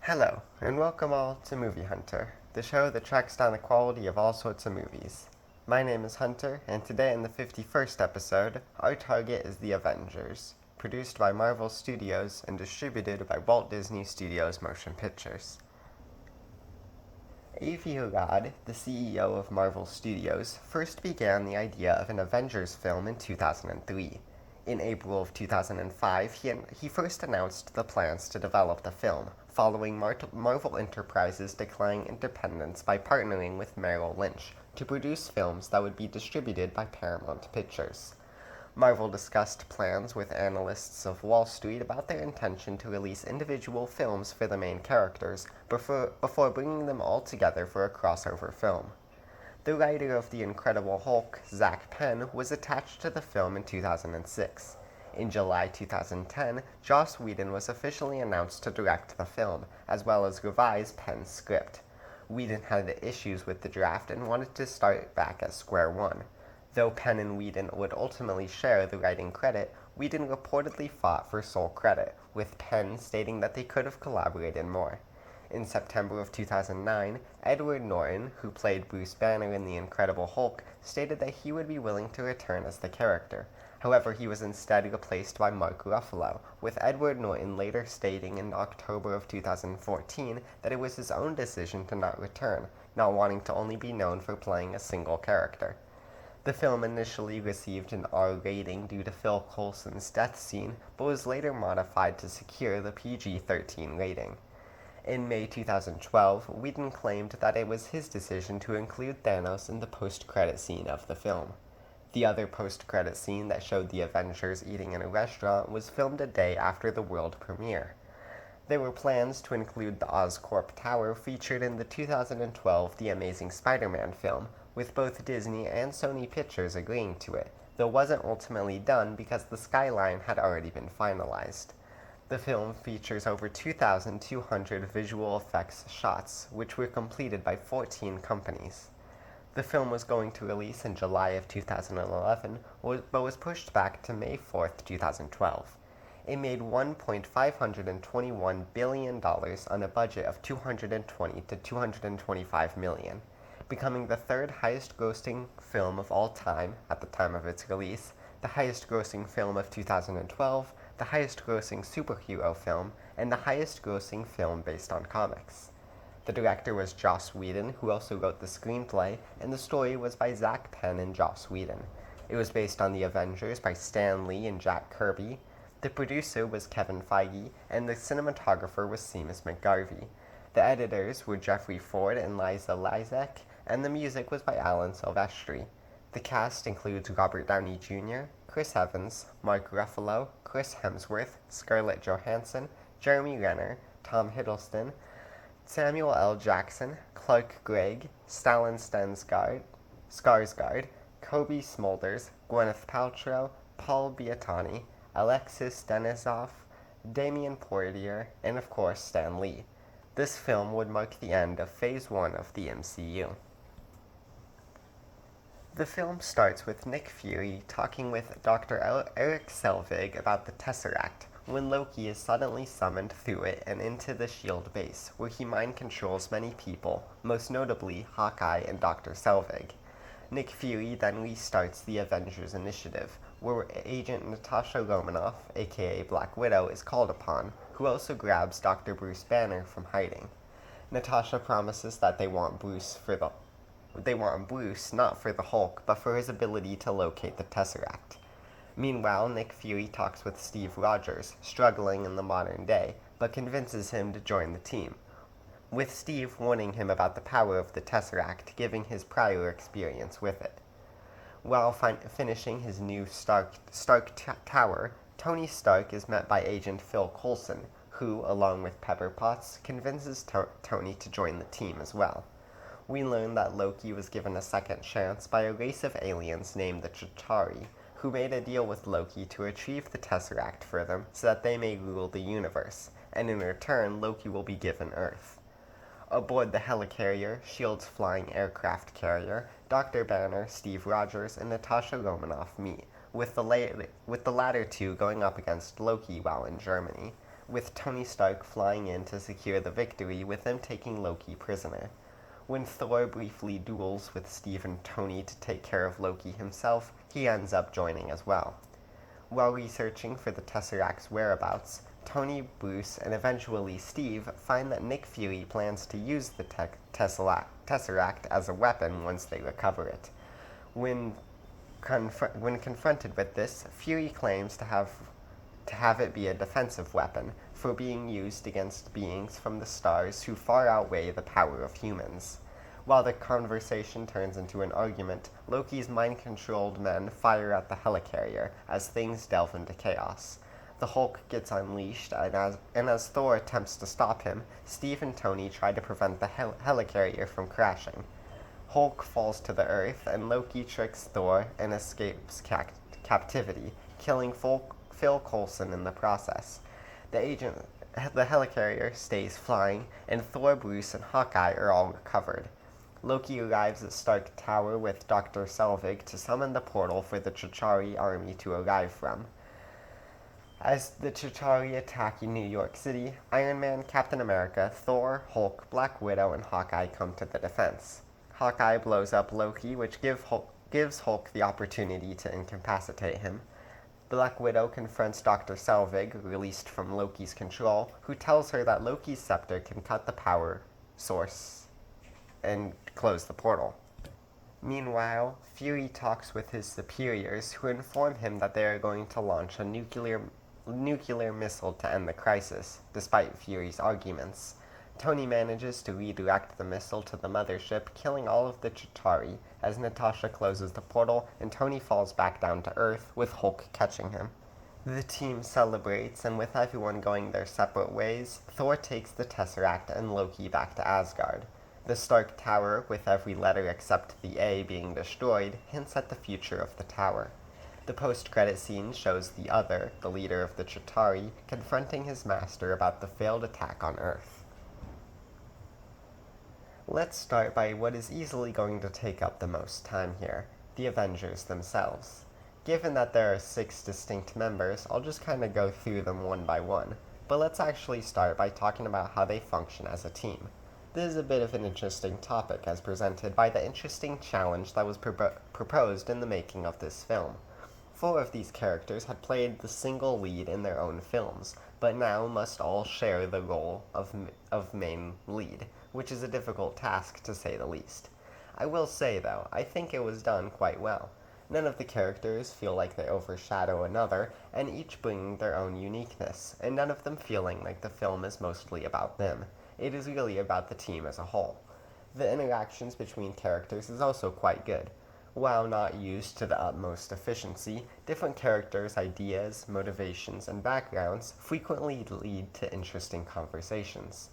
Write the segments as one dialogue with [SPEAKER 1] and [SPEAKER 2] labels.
[SPEAKER 1] Hello, and welcome all to Movie Hunter, the show that tracks down the quality of all sorts of movies. My name is Hunter, and today in the 51st episode, our target is The Avengers, produced by Marvel Studios and distributed by Walt Disney Studios Motion Pictures. Avi Arad, the CEO of Marvel Studios, first began the idea of an Avengers film in 2003. In April of 2005, he first announced the plans to develop the film, following Marvel Enterprises declining independence by partnering with Merrill Lynch to produce films that would be distributed by Paramount Pictures. Marvel discussed plans with analysts of Wall Street about their intention to release individual films for the main characters before bringing them all together for a crossover film. The writer of The Incredible Hulk, Zach Penn, was attached to the film in 2006. In July 2010, Joss Whedon was officially announced to direct the film, as well as revise Penn's script. Whedon had issues with the draft and wanted to start back at square one. Though Penn and Whedon would ultimately share the writing credit, Whedon reportedly fought for sole credit, with Penn stating that they could have collaborated more. In September of 2009, Edward Norton, who played Bruce Banner in The Incredible Hulk, stated that he would be willing to return as the character. However, he was instead replaced by Mark Ruffalo, with Edward Norton later stating in October of 2014 that it was his own decision to not return, not wanting to only be known for playing a single character. The film initially received an R rating due to Phil Coulson's death scene, but was later modified to secure the PG-13 rating. In May 2012, Whedon claimed that it was his decision to include Thanos in the post-credit scene of the film. The other post-credit scene that showed the Avengers eating in a restaurant was filmed a day after the world premiere. There were plans to include the Oscorp Tower featured in the 2012 The Amazing Spider-Man film, with both Disney and Sony Pictures agreeing to it, though wasn't ultimately done because the skyline had already been finalized. The film features over 2,200 visual effects shots, which were completed by 14 companies. The film was going to release in July of 2011, but was pushed back to May 4, 2012. It made $1.521 billion on a budget of $220 to $225 million, becoming the third highest grossing film of all time at the time of its release, the highest grossing film of 2012, the highest grossing superhero film, and the highest grossing film based on comics. The director was Joss Whedon, who also wrote the screenplay, and the story was by Zach Penn and Joss Whedon. It was based on The Avengers by Stan Lee and Jack Kirby. The producer was Kevin Feige, and the cinematographer was Seamus McGarvey. The editors were Jeffrey Ford and Liza Lizak, and the music was by Alan Silvestri. The cast includes Robert Downey Jr., Chris Evans, Mark Ruffalo, Chris Hemsworth, Scarlett Johansson, Jeremy Renner, Tom Hiddleston, Samuel L. Jackson, Clark Gregg, Stellan Skarsgård, Kobe Smulders, Gwyneth Paltrow, Paul Bettany, Alexis Denisov, Damian Poitier, and of course Stan Lee. This film would mark the end of Phase 1 of the MCU. The film starts with Nick Fury talking with Dr. Eric Selvig about the Tesseract, when Loki is suddenly summoned through it and into the S.H.I.E.L.D. base, where he mind controls many people, most notably Hawkeye and Dr. Selvig. Nick Fury then restarts the Avengers Initiative, where Agent Natasha Romanoff, aka Black Widow, is called upon, who also grabs Dr. Bruce Banner from hiding. Natasha promises that they want Bruce not for the Hulk, but for his ability to locate the Tesseract. Meanwhile, Nick Fury talks with Steve Rogers, struggling in the modern day, but convinces him to join the team, with Steve warning him about the power of the Tesseract, giving his prior experience with it. While finishing his new Stark Tower, Tony Stark is met by Agent Phil Coulson, who, along with Pepper Potts, convinces Tony to join the team as well. We learn that Loki was given a second chance by a race of aliens named the Chitauri, who made a deal with Loki to retrieve the Tesseract for them so that they may rule the universe, and in return Loki will be given Earth. Aboard the helicarrier, S.H.I.E.L.D.'s flying aircraft carrier, Dr. Banner, Steve Rogers, and Natasha Romanoff meet, with the latter two going up against Loki while in Germany. with Tony Stark flying in to secure the victory, with him taking Loki prisoner. When Thor briefly duels with Steve and Tony to take care of Loki himself, he ends up joining as well. While researching for the Tesseract's whereabouts, Tony, Bruce, and eventually Steve find that Nick Fury plans to use the Tesseract as a weapon once they recover it. When confronted with this, Fury claims to have it be a defensive weapon for being used against beings from the stars who far outweigh the power of humans. While the conversation turns into an argument, Loki's mind-controlled men fire at the helicarrier as things delve into chaos. The Hulk gets unleashed, and as Thor attempts to stop him, Steve and Tony try to prevent the helicarrier from crashing. Hulk falls to the earth, and Loki tricks Thor and escapes captivity, killing Phil Coulson in the process. The helicarrier stays flying, and Thor, Bruce, and Hawkeye are all recovered. Loki arrives at Stark Tower with Dr. Selvig to summon the portal for the Chitauri army to arrive from. As the Chitauri attack in New York City, Iron Man, Captain America, Thor, Hulk, Black Widow, and Hawkeye come to the defense. Hawkeye blows up Loki, which gives Hulk the opportunity to incapacitate him. Black Widow confronts Dr. Selvig, released from Loki's control, who tells her that Loki's scepter can cut the power source and close the portal. Meanwhile, Fury talks with his superiors, who inform him that they are going to launch a nuclear missile to end the crisis, despite Fury's arguments. Tony manages to redirect the missile to the mothership, killing all of the Chitauri, as Natasha closes the portal and Tony falls back down to Earth, with Hulk catching him. The team celebrates, and with everyone going their separate ways, Thor takes the Tesseract and Loki back to Asgard. The Stark Tower, with every letter except the A being destroyed, hints at the future of the tower. The post-credit scene shows the Other, the leader of the Chitauri, confronting his master about the failed attack on Earth. Let's start by what is easily going to take up the most time here, the Avengers themselves. Given that there are 6 distinct members, I'll just kind of go through them one by one, but let's actually start by talking about how they function as a team. This is a bit of an interesting topic as presented by the interesting challenge that was proposed in the making of this film. 4 of these characters had played the single lead in their own films, but now must all share the role of main lead, which is a difficult task to say the least. I will say though, I think it was done quite well. None of the characters feel like they overshadow another, and each bringing their own uniqueness, and none of them feeling like the film is mostly about them. It is really about the team as a whole. The interactions between characters is also quite good. While not used to the utmost efficiency, different characters' ideas, motivations, and backgrounds frequently lead to interesting conversations.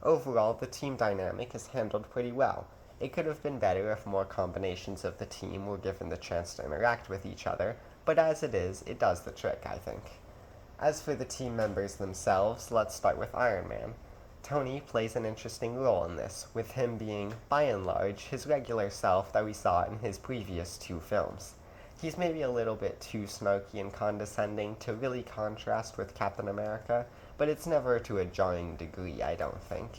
[SPEAKER 1] Overall, the team dynamic is handled pretty well. It could have been better if more combinations of the team were given the chance to interact with each other, but as it is, it does the trick, I think. As for the team members themselves, let's start with Iron Man. Tony plays an interesting role in this, with him being, by and large, his regular self that we saw in his previous 2 films. He's maybe a little bit too snarky and condescending to really contrast with Captain America, but it's never to a jarring degree, I don't think.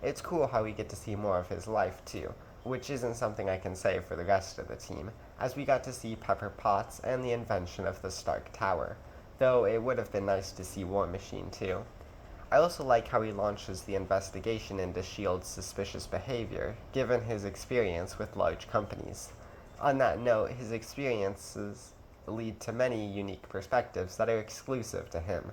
[SPEAKER 1] It's cool how we get to see more of his life, too, which isn't something I can say for the rest of the team, as we got to see Pepper Potts and the invention of the Stark Tower, though it would have been nice to see War Machine, too. I also like how he launches the investigation into S.H.I.E.L.D.'s suspicious behavior, given his experience with large companies. On that note, his experiences lead to many unique perspectives that are exclusive to him.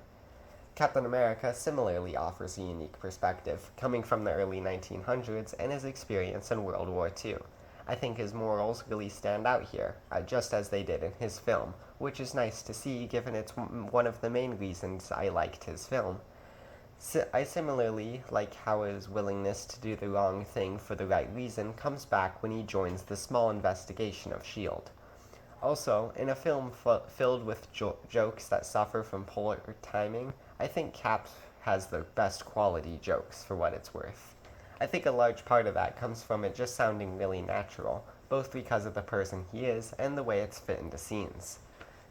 [SPEAKER 1] Captain America similarly offers a unique perspective, coming from the early 1900s and his experience in World War II. I think his morals really stand out here, just as they did in his film, which is nice to see given it's one of the main reasons I liked his film. I similarly like how his willingness to do the wrong thing for the right reason comes back when he joins the small investigation of S.H.I.E.L.D. Also, in a film filled with jokes that suffer from poor timing, I think Cap has the best quality jokes for what it's worth. I think a large part of that comes from it just sounding really natural, both because of the person he is and the way it's fit into scenes.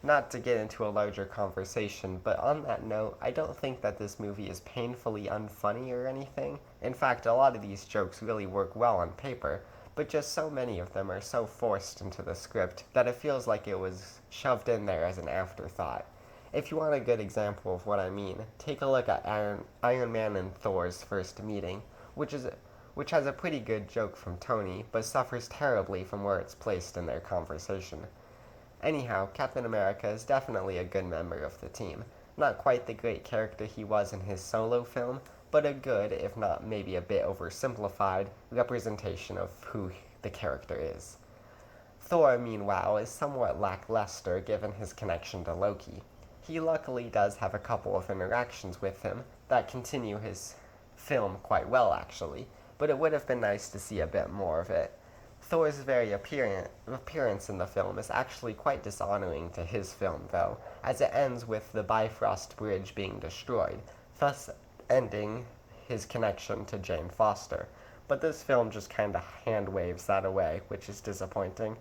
[SPEAKER 1] Not to get into a larger conversation, but on that note, I don't think that this movie is painfully unfunny or anything. In fact, a lot of these jokes really work well on paper, but just so many of them are so forced into the script that it feels like it was shoved in there as an afterthought. If you want a good example of what I mean, take a look at Iron Man and Thor's first meeting, which has a pretty good joke from Tony, but suffers terribly from where it's placed in their conversation. Anyhow, Captain America is definitely a good member of the team. Not quite the great character he was in his solo film, but a good, if not maybe a bit oversimplified, representation of who the character is. Thor, meanwhile, is somewhat lackluster given his connection to Loki. He luckily does have a couple of interactions with him that continue his film quite well, actually, but it would have been nice to see a bit more of it. Thor's very appearance in the film is actually quite dishonoring to his film, though, as it ends with the Bifrost Bridge being destroyed, thus ending his connection to Jane Foster. But this film just kinda hand waves that away, which is disappointing.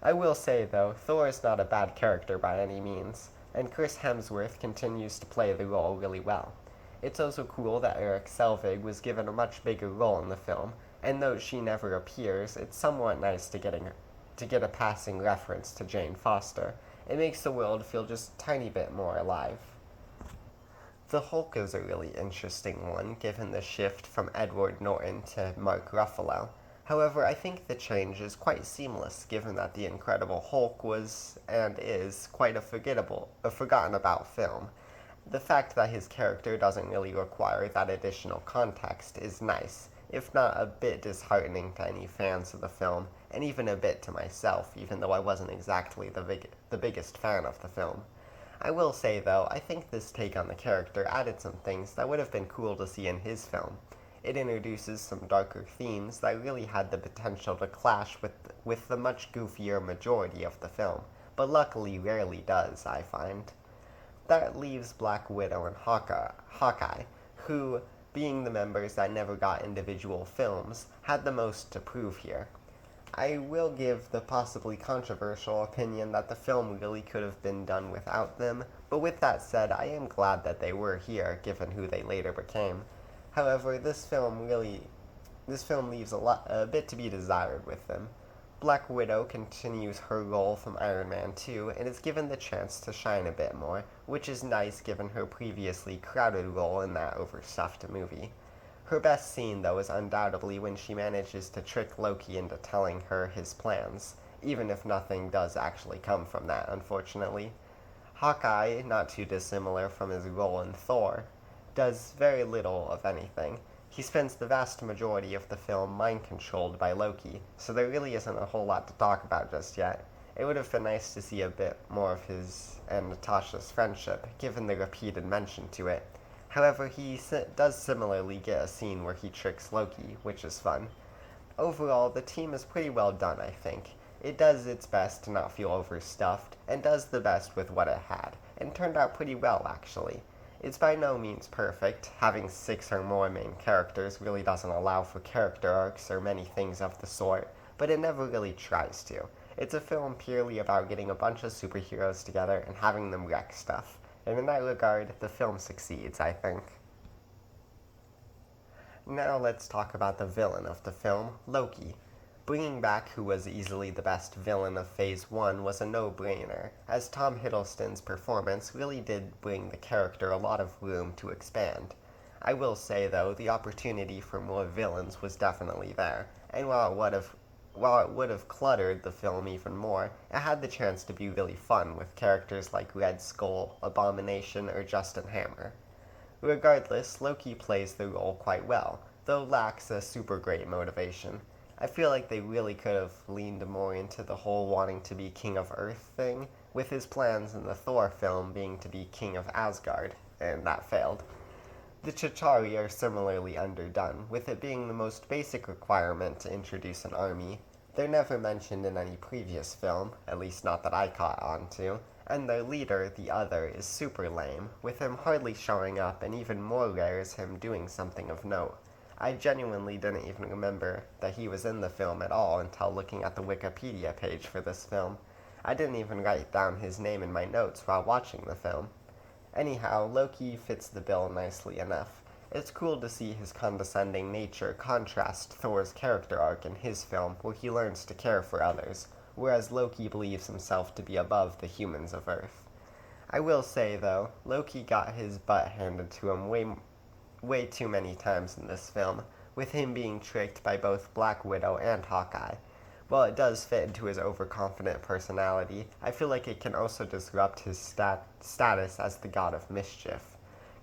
[SPEAKER 1] I will say, though, Thor is not a bad character by any means, and Chris Hemsworth continues to play the role really well. It's also cool that Eric Selvig was given a much bigger role in the film, and though she never appears, it's somewhat nice to get a passing reference to Jane Foster. It makes the world feel just a tiny bit more alive. The Hulk is a really interesting one, given the shift from Edward Norton to Mark Ruffalo. However, I think the change is quite seamless, given that The Incredible Hulk was, and is, quite a forgotten about film. The fact that his character doesn't really require that additional context is nice, if not a bit disheartening to any fans of the film, and even a bit to myself, even though I wasn't exactly the biggest fan of the film. I will say, though, I think this take on the character added some things that would have been cool to see in his film. It introduces some darker themes that really had the potential to clash with the much goofier majority of the film, but luckily rarely does, I find. That leaves Black Widow and Hawkeye, who, being the members that never got individual films, had the most to prove here. I will give the possibly controversial opinion that the film really could have been done without them, but with that said, I am glad that they were here, given who they later became. However, this film leaves a bit to be desired with them. Black Widow continues her role from Iron Man 2 and is given the chance to shine a bit more, which is nice given her previously crowded role in that overstuffed movie. Her best scene, though, is undoubtedly when she manages to trick Loki into telling her his plans, even if nothing does actually come from that, unfortunately. Hawkeye, not too dissimilar from his role in Thor, does very little of anything. He spends the vast majority of the film mind-controlled by Loki, so there really isn't a whole lot to talk about just yet. It would have been nice to see a bit more of his and Natasha's friendship, given the repeated mention to it. However, he does similarly get a scene where he tricks Loki, which is fun. Overall, the team is pretty well done, I think. It does its best to not feel overstuffed, and does the best with what it had, and turned out pretty well, actually. It's by no means perfect. Having 6 or more main characters really doesn't allow for character arcs or many things of the sort, but it never really tries to. It's a film purely about getting a bunch of superheroes together and having them wreck stuff. And in that regard, the film succeeds, I think. Now let's talk about the villain of the film, Loki. Bringing back who was easily the best villain of Phase 1 was a no-brainer, as Tom Hiddleston's performance really did bring the character a lot of room to expand. I will say, though, the opportunity for more villains was definitely there, and while it would have cluttered the film even more, it had the chance to be really fun with characters like Red Skull, Abomination, or Justin Hammer. Regardless, Loki plays the role quite well, though lacks a super great motivation. I feel like they really could have leaned more into the whole wanting to be King of Earth thing, with his plans in the Thor film being to be King of Asgard, and that failed. The Chitauri are similarly underdone, with it being the most basic requirement to introduce an army. They're never mentioned in any previous film, at least not that I caught on to, and their leader, the Other, is super lame, with him hardly showing up and even more rare is him doing something of note. I genuinely didn't even remember that he was in the film at all until looking at the Wikipedia page for this film. I didn't even write down his name in my notes while watching the film. Anyhow, Loki fits the bill nicely enough. It's cool to see his condescending nature contrast Thor's character arc in his film, where he learns to care for others, whereas Loki believes himself to be above the humans of Earth. I will say, though, Loki got his butt handed to him way too many times in this film, with him being tricked by both Black Widow and Hawkeye. While it does fit into his overconfident personality, I feel like it can also disrupt his status as the god of mischief.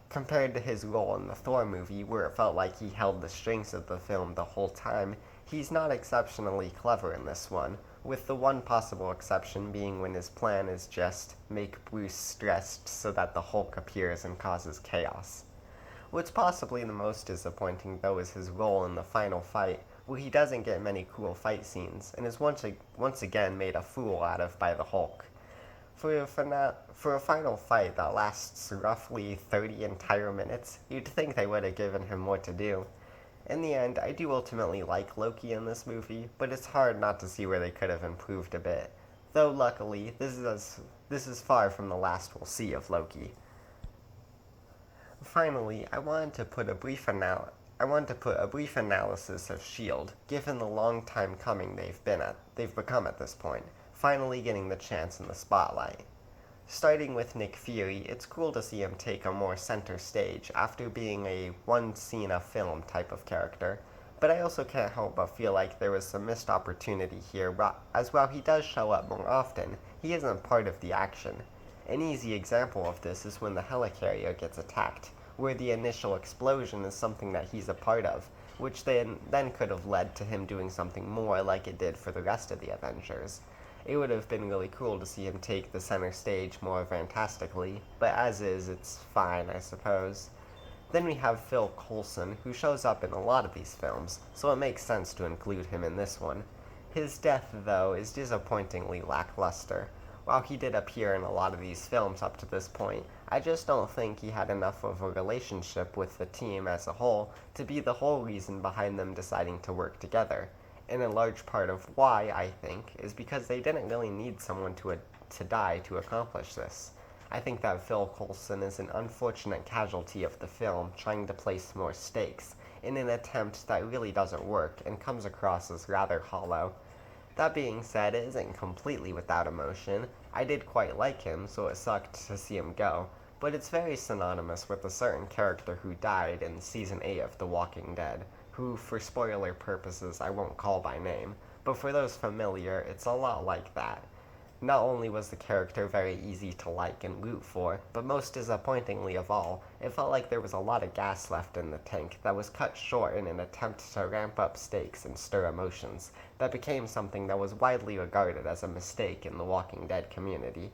[SPEAKER 1] Compared to his role in the Thor movie, where it felt like he held the strings of the film the whole time, he's not exceptionally clever in this one, with the one possible exception being when his plan is just make Bruce stressed so that the Hulk appears and causes chaos. What's possibly the most disappointing, though, is his role in the final fight, where he doesn't get many cool fight scenes, and is once again made a fool out of by the Hulk. For a final fight that lasts roughly 30 entire minutes, you'd think they would have given him more to do. In the end, I do ultimately like Loki in this movie, but it's hard not to see where they could have improved a bit. Though luckily, this is far from the last we'll see of Loki. Finally, I wanted to put a brief analysis of S.H.I.E.L.D., given the long time coming they've become at this point, finally getting the chance in the spotlight. Starting with Nick Fury, it's cool to see him take a more center stage after being a one-scene-a-film type of character, but I also can't help but feel like there was some missed opportunity here, as while he does show up more often, he isn't part of the action. An easy example of this is when the helicarrier gets attacked, where the initial explosion is something that he's a part of, which then could have led to him doing something more like it did for the rest of the Avengers. It would have been really cool to see him take the center stage more fantastically, but as is, it's fine, I suppose. Then we have Phil Coulson, who shows up in a lot of these films, so it makes sense to include him in this one. His death, though, is disappointingly lackluster. While he did appear in a lot of these films up to this point, I just don't think he had enough of a relationship with the team as a whole to be the whole reason behind them deciding to work together. And a large part of why, I think, is because they didn't really need someone to die to accomplish this. I think that Phil Coulson is an unfortunate casualty of the film trying to place more stakes, in an attempt that really doesn't work and comes across as rather hollow. That being said, it isn't completely without emotion. I did quite like him, so it sucked to see him go, but it's very synonymous with a certain character who died in Season 8 of The Walking Dead, who, for spoiler purposes, I won't call by name, but for those familiar, it's a lot like that. Not only was the character very easy to like and root for, but most disappointingly of all, it felt like there was a lot of gas left in the tank that was cut short in an attempt to ramp up stakes and stir emotions, that became something that was widely regarded as a mistake in the Walking Dead community.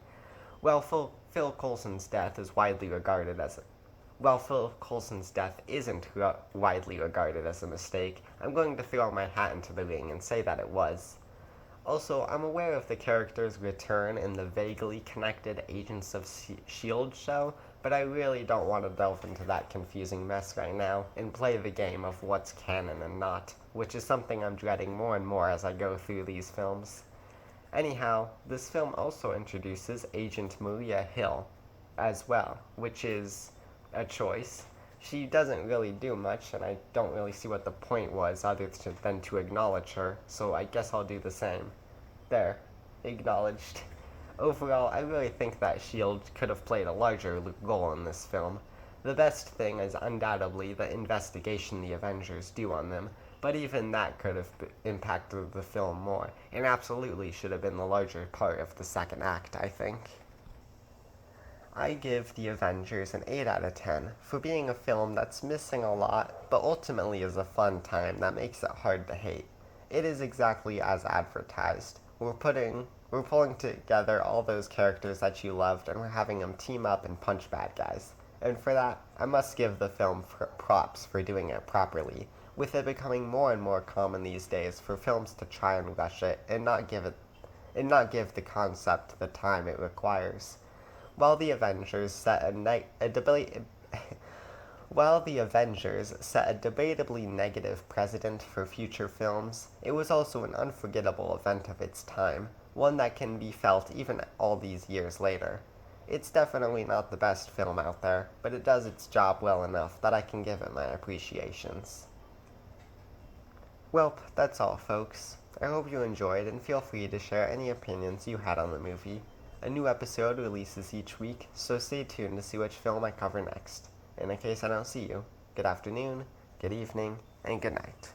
[SPEAKER 1] While Phil Coulson's death isn't widely regarded as a mistake, I'm going to throw my hat into the ring and say that it was. Also, I'm aware of the character's return in the vaguely connected Agents of S.H.I.E.L.D. show, but I really don't want to delve into that confusing mess right now and play the game of what's canon and not, which is something I'm dreading more and more as I go through these films. Anyhow, this film also introduces Agent Maria Hill as well, which is a choice. She doesn't really do much, and I don't really see what the point was other than to acknowledge her, so I guess I'll do the same. There. Acknowledged. Overall, I really think that S.H.I.E.L.D. could have played a larger role in this film. The best thing is undoubtedly the investigation the Avengers do on them, but even that could have impacted the film more, and absolutely should have been the larger part of the second act, I think. I give The Avengers an 8 out of 10 for being a film that's missing a lot, but ultimately is a fun time that makes it hard to hate. It is exactly as advertised. We're pulling together all those characters that you loved, and we're having them team up and punch bad guys. And for that, I must give the film props for doing it properly, with it becoming more and more common these days for films to try and rush it and not give the concept the time it requires. While the Avengers set a debatably negative precedent for future films, it was also an unforgettable event of its time, one that can be felt even all these years later. It's definitely not the best film out there, but it does its job well enough that I can give it my appreciations. Welp, that's all, folks. I hope you enjoyed, and feel free to share any opinions you had on the movie. A new episode releases each week, so stay tuned to see which film I cover next. In case I don't see you, good afternoon, good evening, and good night.